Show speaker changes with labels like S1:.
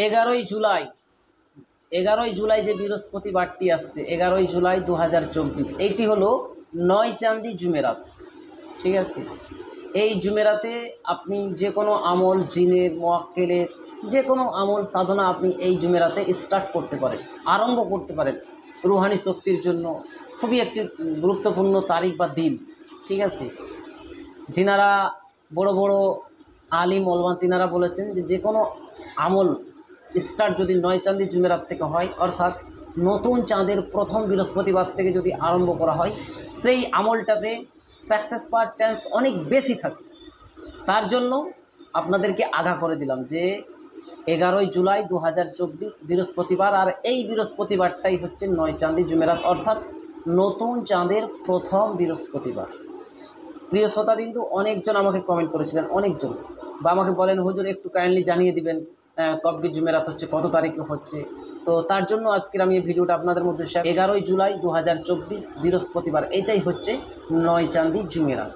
S1: 11 জুলাই 11 জুলাই যে বৃহস্পতিবারটি আসছে 11 জুলাই 2024, এইটি হলো 9 চাঁদি জুমেরাত। ঠিক আছে, এই জুমেরাতে আপনি যে কোনো আমল, জিনের, মোয়াক্কেলের যে কোনো আমল সাধনা আপনি এই জুমেরাতে স্টার্ট করতে পারেন, আরম্ভ করতে পারেন। রুহানি শক্তির জন্য খুবই একটি গুরুত্বপূর্ণ তারিখ বা দিন। ঠিক আছে, যিনারা বড় বড় আলিম ওলামা তিনারা বলেছেন যে কোনো আমল স্টার্ট যদি 9 চাঁদি জুমেরাত থেকে হয়, অর্থাৎ নতুন চাঁদের প্রথম বৃহস্পতিবার থেকে যদি আরম্ভ করা হয়, সেই আমলটাতে সাকসেস পাওয়ার চান্স অনেক বেশি থাকে। তার জন্য আপনাদেরকে আগাহ করে দিলাম যে 11 জুলাই 2024 বৃহস্পতিবার, আর এই বৃহস্পতিবারটাই হচ্ছে 9 চাঁদি জুমেরাত, অর্থাৎ নতুন চাঁদের প্রথম বৃহস্পতিবার। প্রিয় শ্রোতাবিন্দু, অনেকজন আমাকে কমেন্ট করেছিলেন, অনেকজন, বা আমাকে বলেন হুজুর একটু কাইন্ডলি জানিয়ে দিবেন কবে জুমেরাত হচ্ছে, কত তারিখে হচ্ছে। তো তার জন্য আজকের আমি এই ভিডিওটা আপনাদের মধ্যে 11 জুলাই 2024 বৃহস্পতিবার, এটাই হচ্ছে 9 চাঁদি জুমেরাত।